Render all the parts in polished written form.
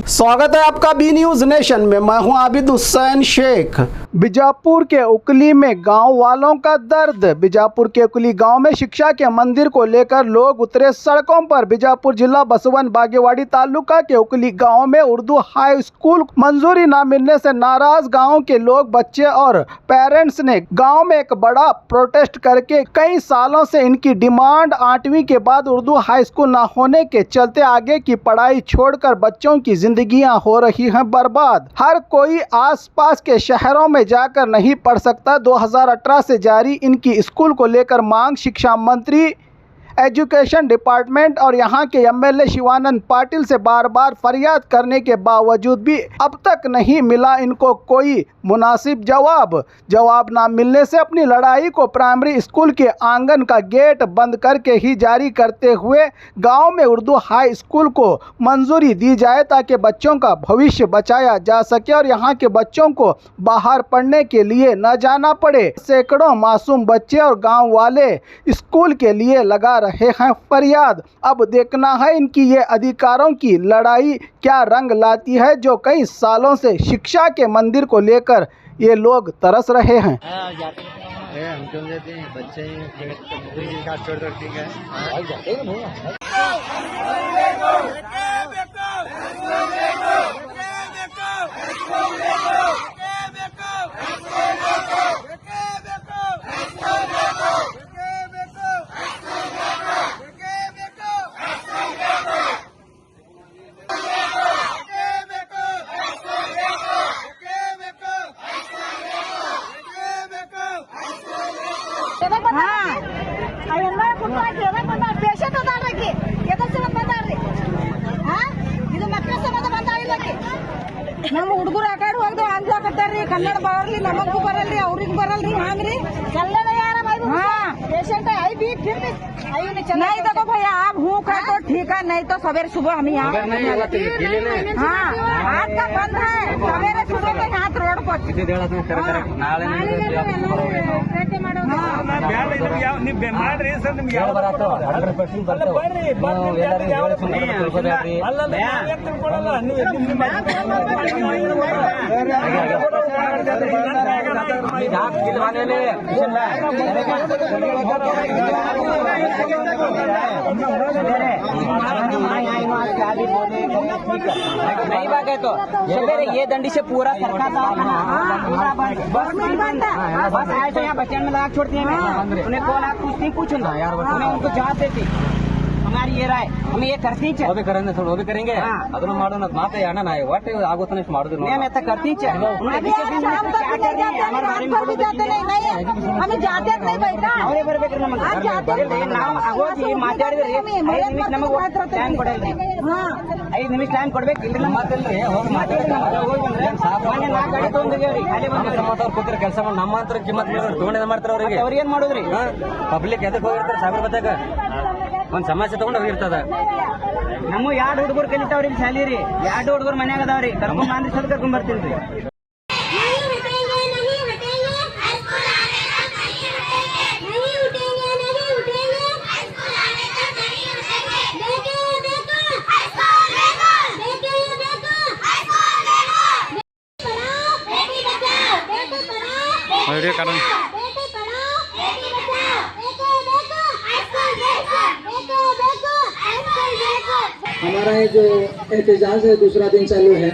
स्वागत है आपका बी न्यूज नेशन में। मैं हूं आबिद हुसैन शेख। बीजापुर के उकली में गांव वालों का दर्द। बीजापुर के उकली गांव में शिक्षा के मंदिर को लेकर लोग उतरे सड़कों पर। बीजापुर जिला बसवन बागेवाड़ी तालुका के उकली गांव में उर्दू हाई स्कूल मंजूरी न मिलने से नाराज गांव के लोग, बच्चे और पेरेंट्स ने गांव में एक बड़ा प्रोटेस्ट करके कई सालों से इनकी डिमांड 8वीं के बाद उर्दू हाई स्कूल न होने के चलते आगे की पढ़ाई छोड़कर बच्चों की जिंदगियां हो रही हैं बर्बाद। हर कोई आसपास के शहरों में जाकर नहीं पढ़ सकता। 2018 से जारी इनकी स्कूल को लेकर मांग शिक्षा मंत्री, एजुकेशन डिपार्टमेंट और यहां के एमएलए शिवानंद पाटिल से बार बार फरियाद करने के बावजूद भी अब तक नहीं मिला इनको कोई मुनासिब जवाब ना मिलने से अपनी लड़ाई को प्राइमरी स्कूल के आंगन का गेट बंद करके ही जारी करते हुए गांव में उर्दू हाई स्कूल को मंजूरी दी जाए ताकि बच्चों का भविष्य बचाया जा सके और यहां के बच्चों को बाहर पढ़ने के लिए न जाना पड़े। सैकड़ों मासूम बच्चे और गाँव वाले स्कूल के लिए लगा रहे हैं फरियाद। अब देखना है इनकी ये अधिकारों की लड़ाई क्या रंग लाती है, जो कई सालों से शिक्षा के मंदिर को लेकर ये लोग तरस रहे हैं। हम क्यों जाते हैं, बच्चे छोड़ कर ठीक है। ನಮ್ಮ ಹುಡುಗರು ಆ ಕಡೆ ಹೋಗ್ದೆ ಅಂಜಾಕತ್ತಾರ್ರಿ, ಕನ್ನಡ ಬರಲ್ರಿ, ನಮಗೂ ಬರಲ್ರಿ, ಅವ್ರಿಗೆ ಬರಲ್ರಿ, ಹಂಗ್ರಿ ಕನ್ನಡ यार पेशेंट आई भी फिर नहीं देखो भैया आप हूँ का तो ठीक है, नहीं तो सवेरे सुबह हम यहाँ हाँ हाथ का बंद है, सवेरे सुबह तो हाथ रोड पर नहीं बात है तो सवेरे ये दंडी से पूरा सरकार बस आए थे यहाँ बस स्टैंड में लगा छोड़ती है। उन्हें कॉल आप कुछ नहीं पूछूँ उन्हें उनको जवाब देती हमारी ये राय हमें ये करती है करेंगे थोड़ा वो भी करेंगे ಅದನ್ನು ಮಾಡೋಣ ಮಾತೆ ಅಣ್ಣ ನಾ ಒಟ್ಟೆ ಆಗುತ್ತಾನೆ ಇಷ್ಟು ಮಾಡೋದು नहीं मैं तो करती है हमें जाते नहीं बेटा ಅವರೇ ಬರಬೇಕು ನಾವು ಆಗೋಗಿ ಮಾತಾಡಿದ್ರೆ 5 ನಿಮಿಷ ನಮಗೆ ಟೈಮ್ ಕೊಡಲ್ರಿ 5 ನಿಮಿಷ ಟೈಮ್ ಕೊಡ್ಬೇಕು ಇಲ್ಲಿ ಮಾತಲ್ರಿ ಹೋಗಿ ಮಾತಾಡ್ತಾರೆ ಹೋಗಿ ಬಂದ್ರೆ ಮೊನ್ನೆ 4 ಗಾಡಿ ತಗೊಂಡಿದ್ದೀವಿ ಖಾಲಿ ಬಂದ್ರೆ ಸಮಾಧಾನ ಕೂತಿರ ಕೆಲಸ ಮಾಡಿ ನಮ್ಮ ಹತ್ರ ಕಿಮ್ಮತ್ ತಗೊಂಡಿದ ಮಾಡ್ತಾರೆ ಅವರಿಗೆ ಅವ್ರು ಏನ್ ಮಾಡೋದ್ರಿ ಪಬ್ಲಿಕ್ ಎದಕ್ಕೆ ಹೋಗಿರ್ತಾರೆ ಸಾಗರ ಬತ್ತಾಗ ಒಂದ್ ಸಮಸ್ಯೆ ತಗೊಂಡು ಹೋಗಿರ್ತದ ನಮ್ಮ 2 ಹುಡುಗರು ಕಲಿತಾವ್ರಿ ಶಾಲಿರಿ 2 ಹುಡುಗರು ಮನ್ಯಾಗ ಅದಾವ್ರಿ ಕರ್ಕೊಂಡ್ ಬಂದ್ರಿ ಸದ್ ಕರ್ಕೊಂಡ್ ಬರ್ತೀನಿ हमारा ये जो एहतजाज है दूसरा दिन चालू है,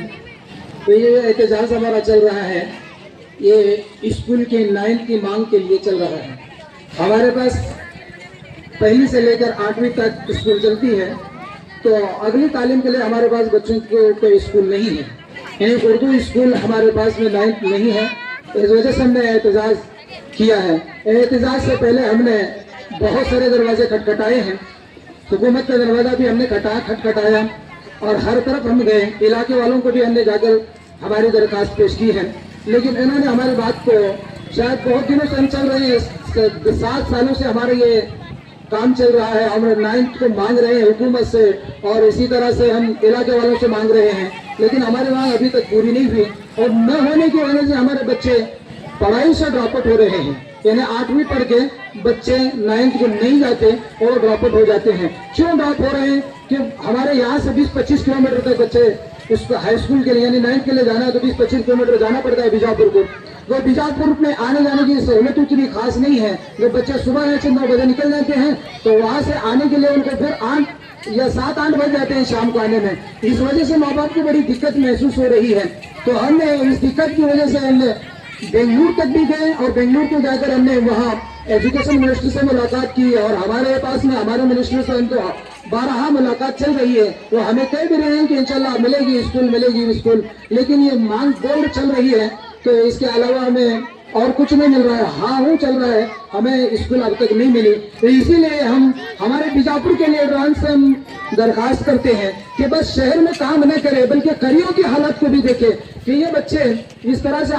तो ये एहतजाज हमारा चल रहा है, ये स्कूल के 9th की मांग के लिए चल रहा है। हमारे पास पहली से लेकर 8वीं तक स्कूल चलती है, तो अगली तालीम के लिए हमारे पास बच्चों को कोई स्कूल नहीं है, यानी उर्दू स्कूल हमारे पास में 9th नहीं है। इस वजह से हमने एहतजाज किया है। एहतजाज से पहले हमने बहुत सारे दरवाजे खटखटाए हैं, हुकूमत का दरवाजा भी हमने खटखटाया और हर तरफ हम गए, इलाके वालों को भी हमने जाकर हमारी दरखास्त पेश की है, लेकिन इन्होंने हमारी बात को शायद बहुत दिनों से हम चल रहे हैं, 7 सालों से हमारे ये काम चल रहा है। हम 9th को मांग रहे हैं हुकूमत से और इसी तरह से हम इलाके वालों से मांग रहे हैं, लेकिन हमारी मांग अभी तक पूरी नहीं हुई और न होने की वजह से हमारे बच्चे पढ़ाई से ड्रॉप आउट हो रहे हैं। यानी 8वीं पढ़ के बच्चे 9th को नहीं जाते और ड्रॉप आउट हो जाते हैं। क्यों ड्रॉप हो रहे हैं कि हमारे यहाँ से 20-25 किलोमीटर तक बच्चे उस हाई स्कूल के लिए यानी 9th के लिए जाना है तो 20-25 किलोमीटर जाना पड़ता है बीजापुर को। वो बीजापुर में आने जाने की सहूलत उतनी खास नहीं है। जो बच्चे सुबह 9 बजे निकल जाते हैं तो वहाँ से आने के लिए उनको फिर 8 या 7-8 बज जाते हैं शाम को आने में। इस वजह से माँ बाप को बड़ी दिक्कत महसूस हो रही है। तो हमने इस दिक्कत की वजह से हमने बेंगलुरु तक भी गए और बेंगलुरु को जाकर हमने वहाँ एजुकेशन मिनिस्टर से मुलाकात की और हमारे पास में हमारे मिनिस्टर से उनको 12 मुलाकात चल रही है। वो हमें कह भी रहे हैं कि इंशाल्लाह मिलेगी स्कूल, लेकिन ये मांग बोर्ड चल रही है तो इसके अलावा हमें और कुछ नहीं मिल रहा है। हाँ चल रहा है, हमें स्कूल अब तक नहीं मिली। तो इसीलिए हम हमारे बीजापुर के लिए एडवांस से हम दरखास्त करते हैं कि बस शहर में काम न करे बल्कि करियों की हालत को भी देखे कि ये बच्चे इस तरह से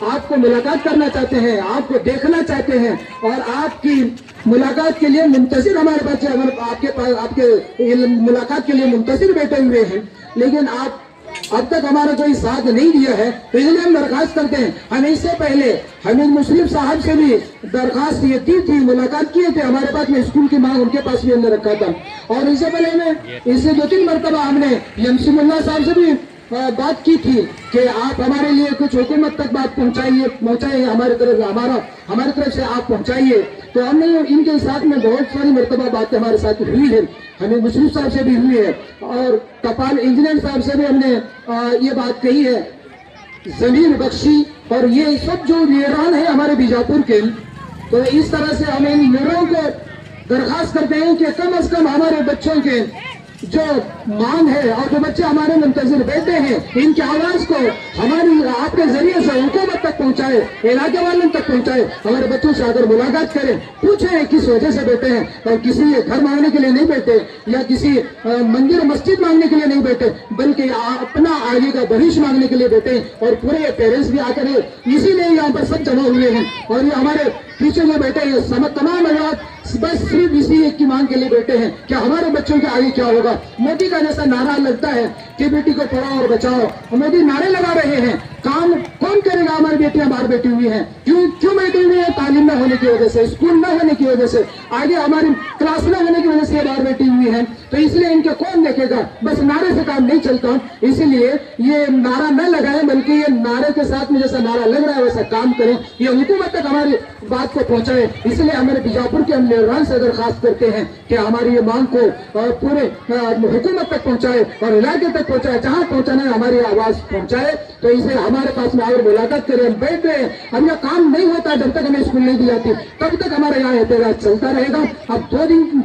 आपको मुलाकात करना चाहते हैं, आपको देखना चाहते हैं और आपकी मुलाकात के लिए मुंतजिर हमारे बच्चे आपके मुलाकात के लिए मुंतजिर बैठे हुए हैं, लेकिन आप अब तक हमारा कोई साथ नहीं दिया है। तो इसलिए हम दरखास्त करते हैं। हमें इससे पहले हमीद मुस्लिम साहब से भी दरखास्त ये दी थी, मुलाकात किए थे। हमारे पास में स्कूल की मांग उनके पास भी हमने रखा था और इससे पहले हमें इससे 2-3 मरतबा हमने एमसी मुल्ला साहब से भी बात की थी कि आप हमारे लिए कुछ हुकूमत तक बात पहुंचाइए हमारी तरफ से आप पहुंचाइए। तो हमने इनके साथ में बहुत सारी मरतबा बातें हमारे साथ हुई है। हमें मुस्लिम साहब से भी हुई है और कपाल इंजीनियर साहब से भी हमने ये बात कही है, जमीन बख्शी और ये सब जो लीडरान है हमारे बीजापुर के। तो इस तरह से हम इन लीडरों को दरखास्त करते हैं कि कम से कम हमारे बच्चों के जो मांग है और जो बच्चे हमारे मुंतजिर बैठे हैं इनकी आवाज को हमारी आपके जरिए से हुकूमत तक पहुंचाए, इलाके वालों तक पहुंचाए। हमारे बच्चों से अगर मुलाकात करें, पूछे किस वजह से बैठे हैं और किसी घर मांगने के लिए नहीं बैठे या किसी मंदिर मस्जिद मांगने के लिए नहीं बैठे बल्कि अपना आगे का भविष्य मांगने के लिए बैठे और पूरे पेरेंट्स भी आकर इसीलिए यहाँ पर सब जमा हुए हैं और ये हमारे पीछे जो बैठे हैं तमाम अवाज बस सिर्फ इसी एक की मांग के लिए बैठे हैं कि हमारे बच्चों के आगे क्या होगा। मोदी का जैसा नारा लगता है कि बेटी को पढ़ाओ और बचाओ, मोदी नारे लगा रहे हैं, काम कौन करेगा? हमारी बेटियां बाहर बैठी हुई हैं। क्यों बैठी हुई है? तालीम न होने की वजह से, स्कूल न होने की वजह से, आगे हमारी क्लास न होने की वजह से बाहर बैठी हुई है। तो इसलिए इनके कौन देखेगा? बस नारे से काम नहीं चलता, इसीलिए ये नारा न लगाए बल्कि ये नारे के साथ में जैसा नारा लग रहा है वैसा काम करें, ये हुकूमत तक हमारी बात को पहुंचाए। इसलिए हमारे बीजापुर के हम निगरान से दरखास्त करते हैं कि हमारी ये मांग को पूरे हुकूमत तक पहुंचाए और इलाके तक पहुंचाए, जहां पहुंचाना है हमारी आवाज पहुंचाए। तो इसे हमारे पास में आकर मुलाकात करें, हम बैठ रहे हैं। अब यह काम नहीं होता जब तक हमें स्कूल नहीं दी जाती, तब तक हमारे यहाँ एहतजाज चलता रहेगा। अब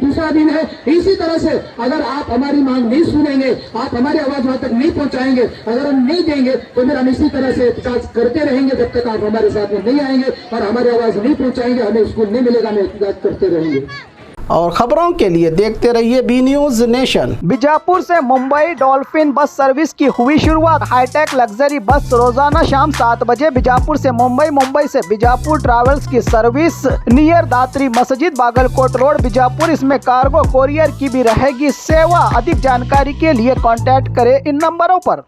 दूसरा दिन है। इसी तरह से अगर आप हमारी मांग नहीं सुनेंगे, आप हमारी आवाज वहां तक नहीं पहुंचाएंगे, अगर हम नहीं देंगे तो फिर हम इसी तरह से एहतजाज करते रहेंगे जब तक आप हमारे साथ में नहीं आएंगे और हमारी आवाज नहीं पहुंचाएंगे, हमें स्कूल नहीं मिलेगा, हम एहतजाज करते रहेंगे। और खबरों के लिए देखते रहिए बी न्यूज नेशन। बीजापुर से मुंबई डॉल्फिन बस सर्विस की हुई शुरुआत। हाईटेक लग्जरी बस रोजाना शाम 7 बजे बीजापुर से मुंबई, मुंबई से बीजापुर ट्रैवल्स की सर्विस नियर दात्री मस्जिद, बागलकोट रोड, बीजापुर। इसमें कार्गो कोरियर की भी रहेगी सेवा। अधिक जानकारी के लिए कांटेक्ट करें इन नंबरों पर।